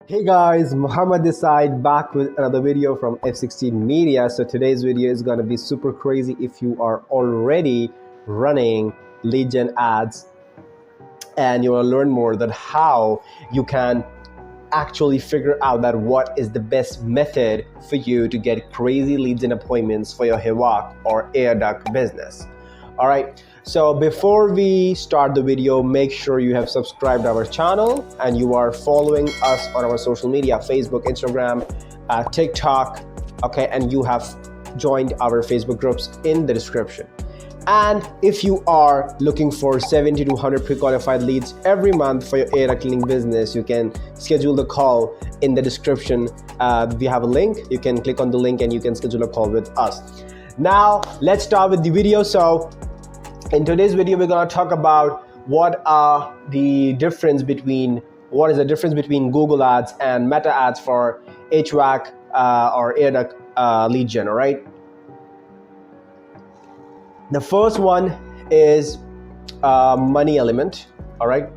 Hey guys, Muhammad this side back with another video from F16 Media. So today's video is going to be super crazy if you are already running lead gen ads and you want to learn more that how you can actually figure out that what is the best method for you to get crazy leads and appointments for your HVAC or AIR duct business. All right, so before we start the video, make sure you have subscribed our channel and you are following us on our social media, Facebook, Instagram, TikTok, okay, and you have joined our Facebook groups in the description. And if you are looking for 70 to 100 pre-qualified leads every month for your AIR duct cleaning business, you can schedule the call in the description. We have a link. You can click on the link and you can schedule a call with us. Now, let's start with the video. So in today's video, we're going to talk about what is the difference between Google ads and Meta ads for HVAC or AIR duct lead gen, all right? The first one is money element, all right?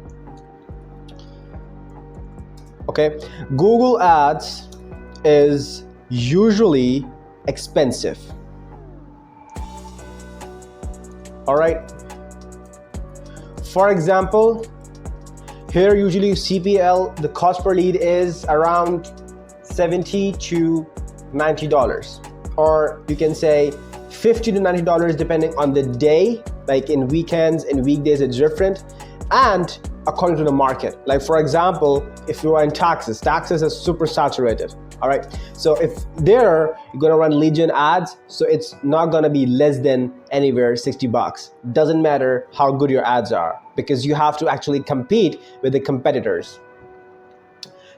Okay, Google ads is usually expensive, all right? For example, here usually CPL, the cost per lead is around $70 to $90, or you can say $50 to $90 depending on the day. Like in weekends and weekdays it's different, and according to the market. Like for example, if you are in taxes are super saturated, all right? So if you're gonna run lead gen ads, so it's not gonna be less than anywhere $60. Doesn't matter how good your ads are, because you have to actually compete with the competitors.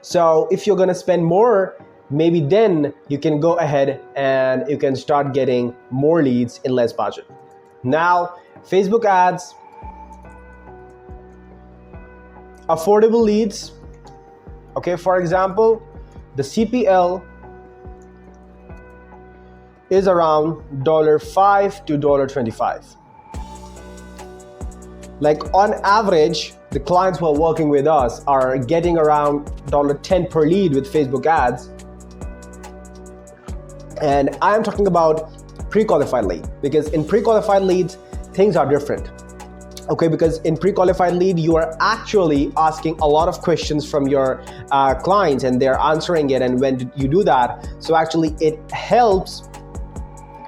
So if you're gonna spend more, maybe then you can go ahead and you can start getting more leads in less budget. Now, Facebook ads, affordable leads, okay, for example, the CPL is around $5 to $25. Like on average, the clients who are working with us are getting around $10 per lead with Facebook ads. And I'm talking about pre-qualified lead, because in pre-qualified leads, things are different. Okay, because in pre-qualified lead, you are actually asking a lot of questions from your clients and they're answering it. And when you do that, so actually it helps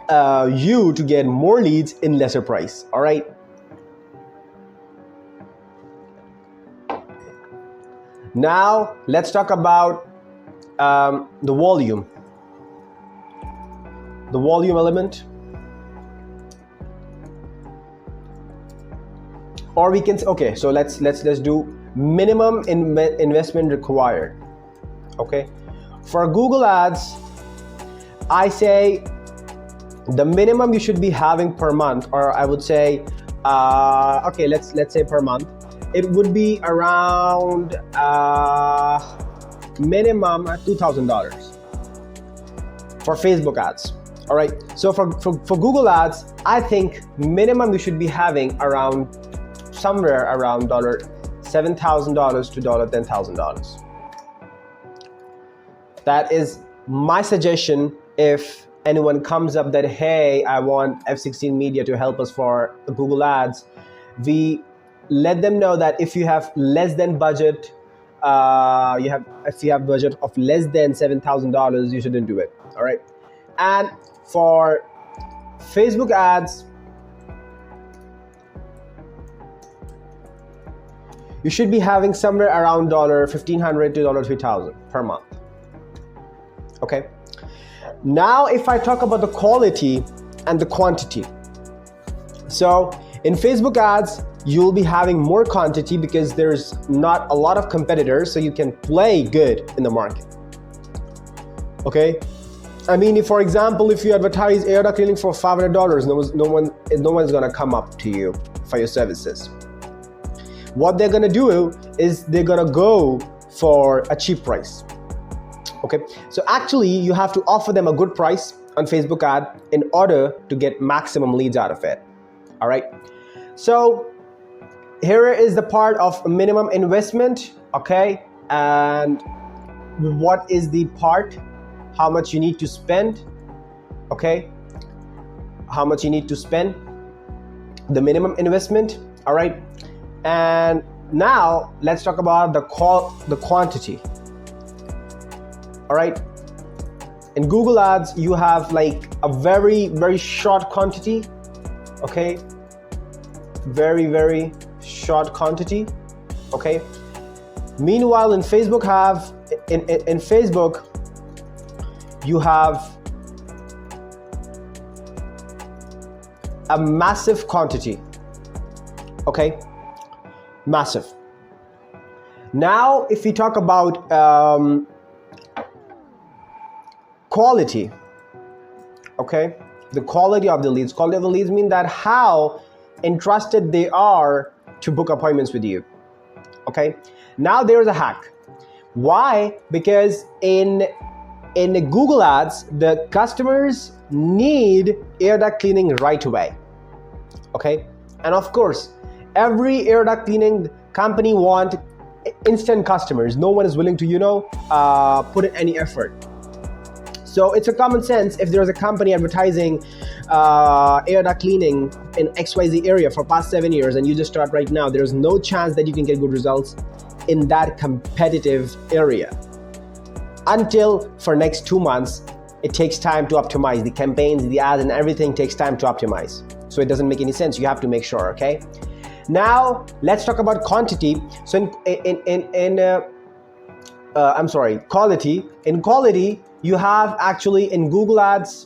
you to get more leads in lesser price, all right? Now, let's talk about the volume. The volume element, or we can, okay, so let's do minimum investment required. Okay, for Google ads, I say the minimum you should be having per month, or I would say okay, let's say per month, it would be around minimum $2,000 for Facebook ads. All right, so for Google ads, I think minimum you should be having around somewhere around $7,000 to $10,000. That is my suggestion. If anyone comes up that, hey, I want F16 Media to help us for the Google ads, we let them know that if you have less than budget, if you have budget of less than $7,000, you shouldn't do it. All right, and for Facebook ads, you should be having somewhere around $1,500 to $3,000 per month. Okay. Now, if I talk about the quality and the quantity, so in Facebook ads, you'll be having more quantity because there's not a lot of competitors, so you can play good in the market. Okay. I mean, if, for example, if you advertise AIR duct cleaning for $500, no one's gonna come up to you for your services. What they're gonna do is they're gonna go for a cheap price. Okay, so actually you have to offer them a good price on Facebook ad in order to get maximum leads out of it. All right, so here is the part of minimum investment. Okay, and what is the part, how much you need to spend, okay? How much you need to spend, the minimum investment, all right? And now let's talk about the quantity, all right? In Google Ads, you have like a very, very short quantity, okay? Very short quantity, okay? Meanwhile, in Facebook in Facebook, you have a massive quantity, okay? Massive. Now, if we talk about quality, okay? The quality of the leads. Quality of the leads mean that how interested they are to book appointments with you, okay? Now there's a hack. Why? Because in Google Ads, the customers need air duct cleaning right away, okay? And of course, every air duct cleaning company want instant customers. No one is willing to, put in any effort. So it's a common sense, if there's a company advertising air duct cleaning in XYZ area for past 7 years and you just start right now, there's no chance that you can get good results in that competitive area. Until for next 2 months, it takes time to optimize. The campaigns, the ads and everything takes time to optimize. So it doesn't make any sense. You have to make sure, okay? Now, let's talk about quantity. So quality. In quality, you have actually in Google Ads,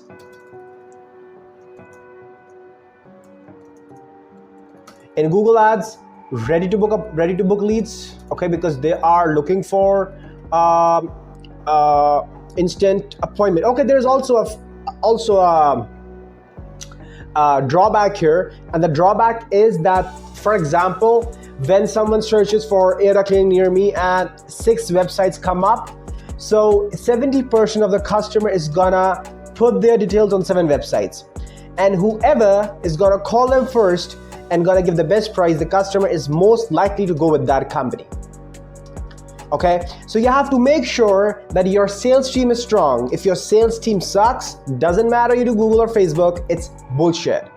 ready to book leads, okay, because they are looking for instant appointment. Okay, there's also a drawback here, and the drawback is that, for example, when someone searches for air duct cleaning near me and 6 websites come up, so 70% of the customer is gonna put their details on 7 websites, and whoever is gonna call them first and gonna give the best price, the customer is most likely to go with that company. Okay, so you have to make sure that your sales team is strong. If your sales team sucks, doesn't matter you do Google or Facebook, it's bullshit.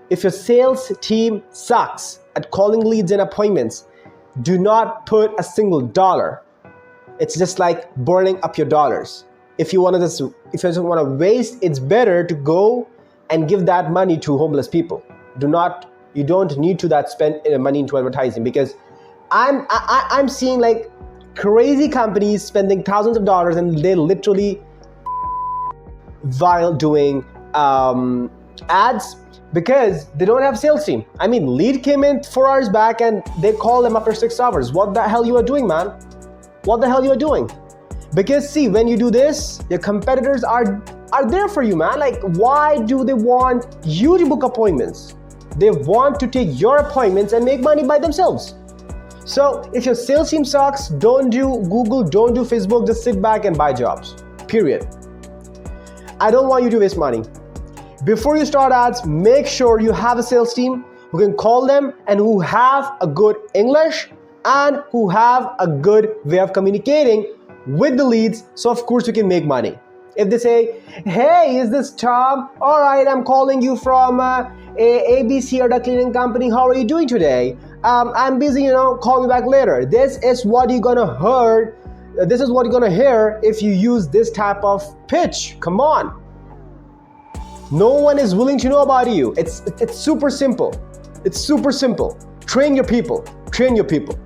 If your sales team sucks at calling leads and appointments, do not put a single dollar. It's just like burning up your dollars. If you don't want to waste, it's better to go and give that money to homeless people. You don't need to spend money into advertising, because I'm seeing like crazy companies spending thousands of dollars and they literally while doing ads, because they don't have sales team. I mean, lead came in 4 hours back and they call them after 6 hours. What the hell you are doing, man? What the hell you are doing? Because see, when you do this, your competitors are there for you, man. Like, why do they want you to book appointments? They want to take your appointments and make money by themselves. So if your sales team sucks, don't do Google, don't do Facebook, just sit back and buy jobs, period. I don't want you to waste money. Before you start ads, make sure you have a sales team who can call them and who have a good English and who have a good way of communicating with the leads, so of course you can make money. If they say, hey, is this Tom? All right, I'm calling you from ABC or the cleaning company. How are you doing today? I'm busy, call me back later. This is what you're gonna hear. This is what you're gonna hear if you use this type of pitch. Come on. No one is willing to know about you. It's super simple. It's super simple. Train your people. Train your people.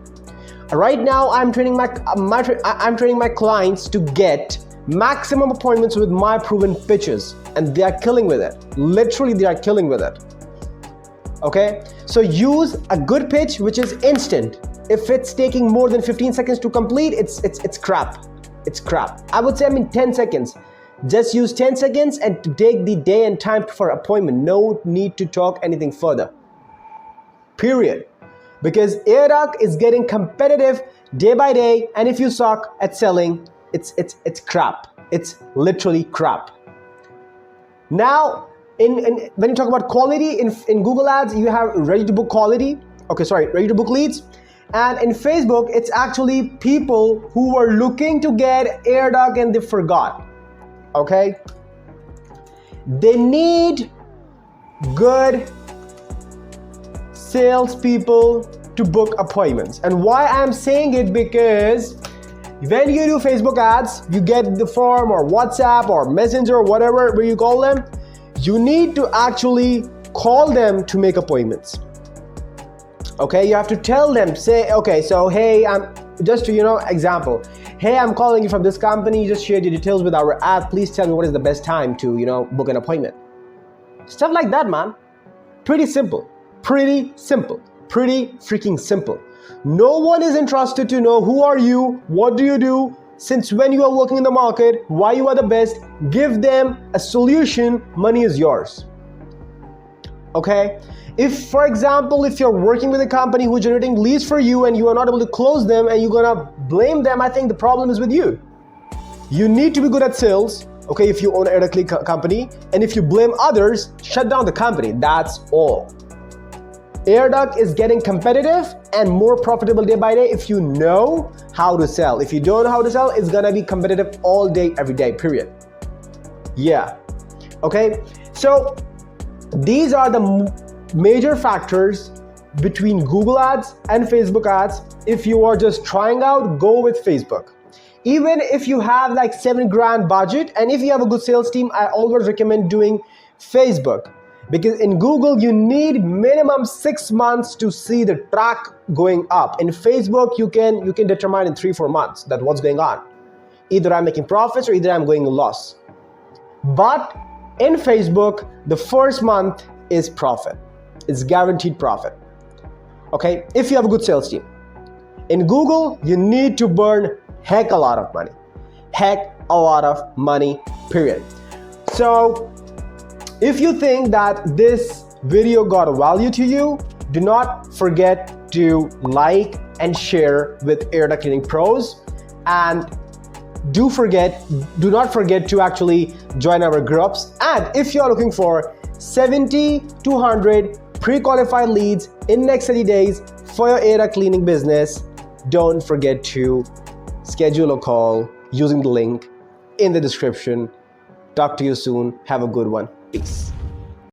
Right now, I'm training my clients to get maximum appointments with my proven pitches, and they are killing with it. Literally, they are killing with it. Okay, so use a good pitch which is instant. If it's taking more than 15 seconds to complete, it's crap. It's crap. I would say 10 seconds. Just use 10 seconds and to take the day and time for appointment. No need to talk anything further. Period. Because Air Duct is getting competitive day by day, and if you suck at selling, it's crap. It's literally crap. Now, when you talk about quality in Google Ads, you have ready to book quality. Ready to book leads. And in Facebook, it's actually people who were looking to get AIR DUCT and they forgot. Okay? They need good salespeople to book appointments. And why I'm saying it, because when you do Facebook ads, you get the form or WhatsApp or Messenger or whatever you call them, you need to actually call them to make appointments. Okay, you have to tell them, say, okay, so hey, I'm just to, example, hey, I'm calling you from this company, you just shared your details with our ad, please tell me what is the best time to, book an appointment. Stuff like that, man. Pretty simple, pretty freaking simple. No one is interested to know who are you, what do you do, since when you are working in the market, why you are the best. Give them a solution, money is yours. Okay? If, for example, if you're working with a company who's generating leads for you and you are not able to close them and you're gonna blame them, I think the problem is with you. You need to be good at sales, okay, if you own an AIR DUCT Lead company, and if you blame others, shut down the company, that's all. AIR DUCT is getting competitive and more profitable day by day if you know how to sell. If you don't know how to sell, it's gonna be competitive all day, every day, period. Yeah, okay? So these are the major factors between Google ads and Facebook ads. If you are just trying out, go with Facebook. Even if you have like $7,000 budget and if you have a good sales team, I always recommend doing Facebook, because in Google you need minimum 6 months to see the track going up. In Facebook you can determine in 3-4 months that what's going on. Either I'm making profits or either I'm going loss. But in Facebook, the first month is profit. It's guaranteed profit. Okay, if you have a good sales team. In Google, you need to burn heck a lot of money. Heck a lot of money, period. So if you think that this video got value to you, do not forget to like and share with AIR DUCT Cleaning Pros, and do not forget to actually join our groups. And if you are looking for 70 to 100 pre-qualified leads in next 30 days for your AIR DUCT cleaning business, don't forget to schedule a call using the link in the description. Talk to you soon. Have a good one. Peace.